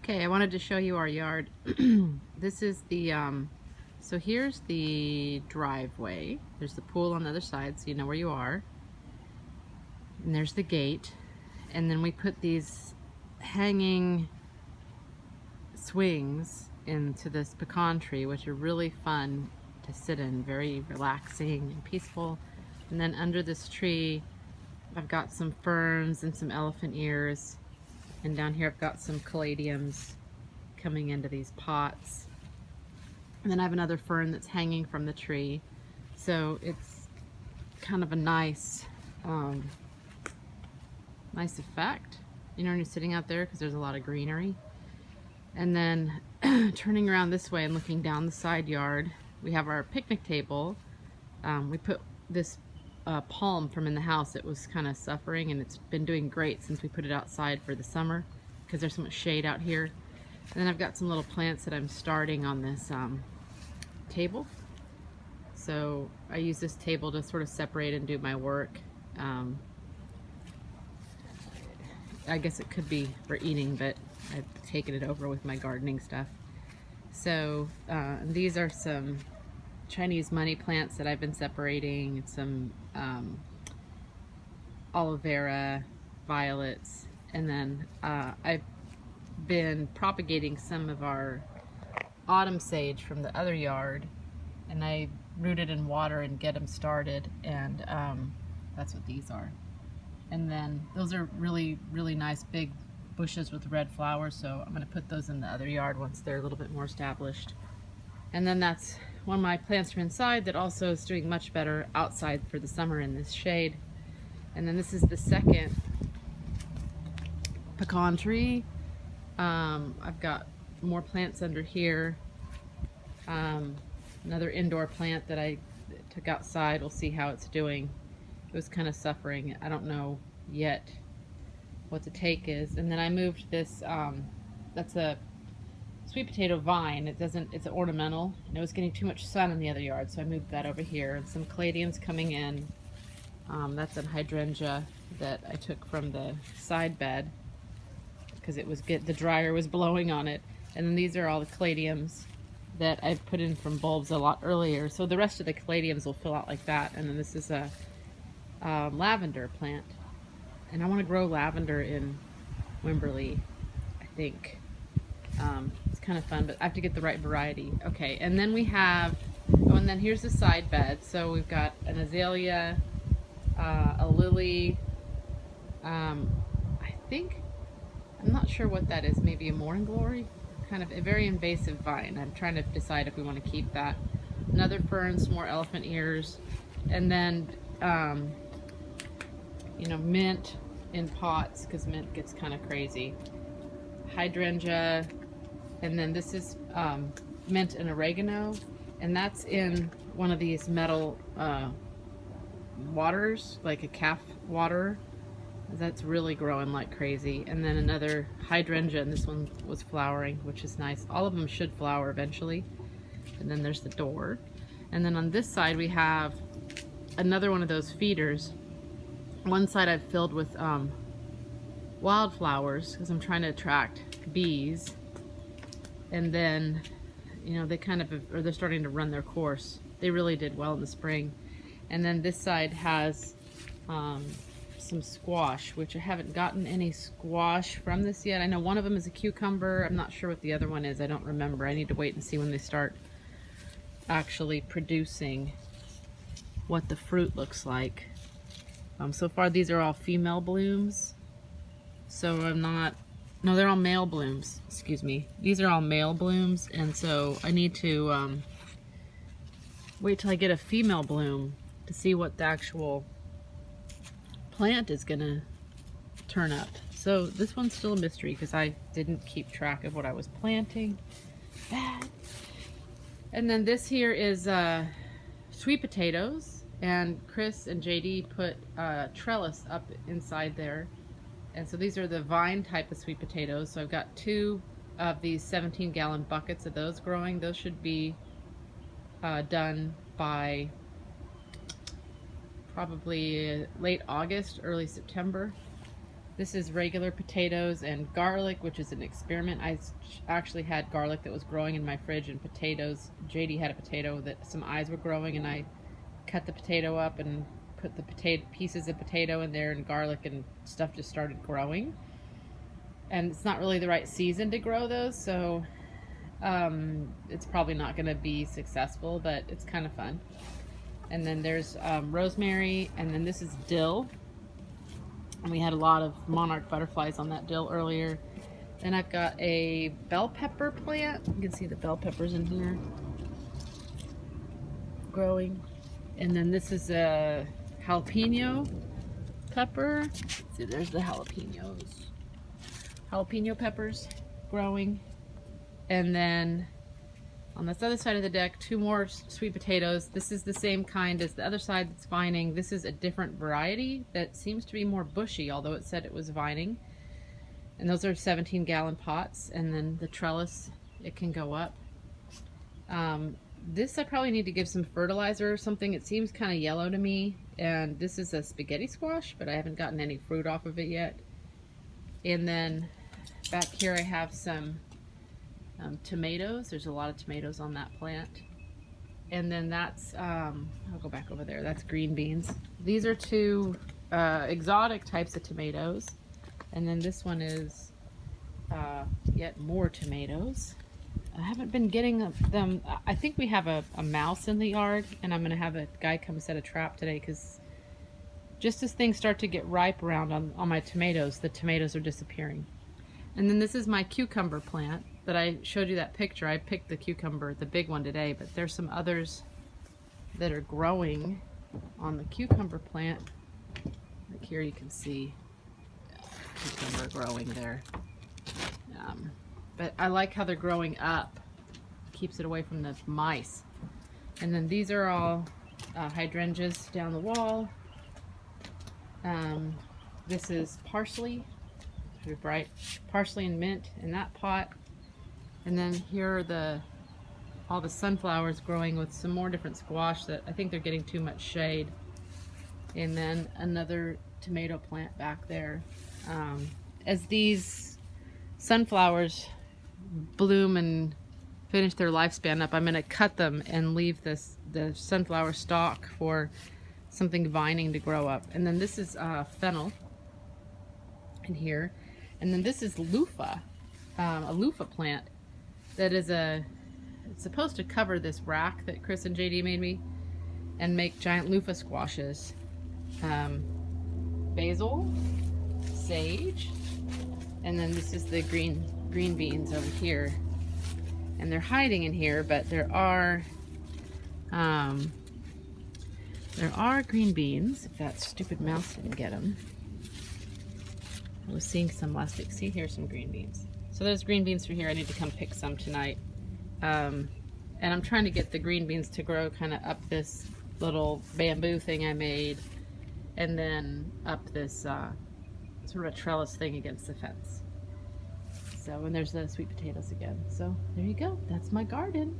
Okay, I wanted to show you our yard. This is the, so here's the driveway. There's the pool on the other side, so you know where you are. And there's the gate. And then we put these hanging swings into this pecan tree, which are really fun to sit in, very relaxing and peaceful. And then under this tree, I've got some ferns and some elephant ears. And down here I've got some caladiums coming into these pots. And then I have another fern that's hanging from the tree. So it's kind of a nice, nice effect, you know, when you're sitting out there because there's a lot of greenery. And then turning around this way and looking down the side yard, we have our picnic table. We put this palm from in the house. It was kind of suffering, and it's been doing great since we put it outside for the summer because there's so much shade out here. And then I've got some little plants that I'm starting on this table. So I use this table to sort of separate and do my work. I guess it could be for eating, but I've taken it over with my gardening stuff. So these are some Chinese money plants that I've been separating, some aloe vera, violets, and then I've been propagating some of our autumn sage from the other yard, and I root it in water and get them started, and that's what these are. And then those are really, really nice big bushes with red flowers, so I'm going to put those in the other yard once they're a little bit more established. And then that's one of my plants from inside that also is doing much better outside for the summer in this shade. And then this is the second pecan tree. I've got more plants under here. Another indoor plant that I took outside. We'll see how it's doing. It was kind of suffering. I don't know yet what the take is. And then I moved this, that's a sweet potato vine. It's an ornamental, and it was getting too much sun in the other yard, so I moved that over here. And some caladiums coming in. That's a hydrangea that I took from the side bed because the dryer was blowing on it. And then these are all the caladiums that I've put in from bulbs a lot earlier. So the rest of the caladiums will fill out like that. And then this is a lavender plant. And I want to grow lavender in Wimberley, I think. It's kind of fun, but I have to get the right variety. Okay, and then we have, oh, and then here's the side bed. So we've got an azalea, a lily, I think, I'm not sure what that is, maybe a morning glory? Kind of a very invasive vine. I'm trying to decide if we want to keep that. Another fern, some more elephant ears, and then, you know, mint in pots because mint gets kind of crazy. Hydrangea, and then this is mint and oregano, and that's in one of these metal waters, like a calf water. That's really growing like crazy. And then another hydrangea, and this one was flowering, which is nice. All of them should flower eventually. And then there's the door. And then on this side we have another one of those feeders. One side I've filled with wildflowers because I'm trying to attract bees. And then, you know, they kind of, or they're starting to run their course. They really did well in the spring. And then this side has some squash, which I haven't gotten any squash from this yet. I know one of them is a cucumber. I'm not sure what the other one is. I don't remember. I need to wait and see when they start actually producing what the fruit looks like. So far these are all female blooms. So I'm not, no, they're all male blooms, excuse me. These are all male blooms, and so I need to wait till I get a female bloom to see what the actual plant is gonna turn up. So this one's still a mystery because I didn't keep track of what I was planting. Bad. And then this here is sweet potatoes, and Chris and JD put trellis up inside there. And so these are the vine type of sweet potatoes. So I've got 2 of these 17-gallon buckets of those growing. Those should be done by probably late August, early September. This is regular potatoes and garlic, which is an experiment. I actually had garlic that was growing in my fridge and potatoes. JD had a potato that some eyes were growing, and I cut the potato up and put the pieces of potato in there, and garlic and stuff just started growing. And it's not really the right season to grow those, so it's probably not going to be successful, but it's kind of fun. And then there's rosemary, and then this is dill. And we had a lot of monarch butterflies on that dill earlier. Then I've got a bell pepper plant. You can see the bell peppers in here growing. And then this is a jalapeno pepper. See, there's the jalapenos. Jalapeno peppers growing. And then on this other side of the deck, 2 more sweet potatoes. This is the same kind as the other side that's vining. This is a different variety that seems to be more bushy, although it said it was vining. And those are 17-gallon pots. And then the trellis, it can go up. This I probably need to give some fertilizer or something. It seems kind of yellow to me. And this is a spaghetti squash, but I haven't gotten any fruit off of it yet. And then back here I have some tomatoes. There's a lot of tomatoes on that plant. And then that's, I'll go back over there. That's green beans. These are 2 exotic types of tomatoes. And then this one is yet more tomatoes. I haven't been getting them. I think we have a mouse in the yard, and I'm going to have a guy come set a trap today, because just as things start to get ripe around on my tomatoes, the tomatoes are disappearing. And then this is my cucumber plant that I showed you that picture. I picked the cucumber, the big one today, but there's some others that are growing on the cucumber plant. Like here you can see cucumber growing there. But I like how they're growing up. Keeps it away from the mice. And then these are all hydrangeas down the wall. This is parsley, very bright. Parsley and mint in that pot. And then here are all the sunflowers growing with some more different squash that I think they're getting too much shade. And then another tomato plant back there. As these sunflowers bloom and finish their lifespan up, I'm going to cut them and leave the sunflower stalk for something vining to grow up. And then this is fennel in here. And then this is loofah, a loofah plant that is it's supposed to cover this rack that Chris and JD made me and make giant loofah squashes. Basil, sage, and then this is the green beans over here. And they're hiding in here, but there are green beans, if that stupid mouse didn't get them. I was seeing some last week. See, here's some green beans. So there's green beans from here. I need to come pick some tonight. And I'm trying to get the green beans to grow kind of up this little bamboo thing I made, and then up this sort of a trellis thing against the fence. So, and there's the sweet potatoes again. So there you go. That's my garden.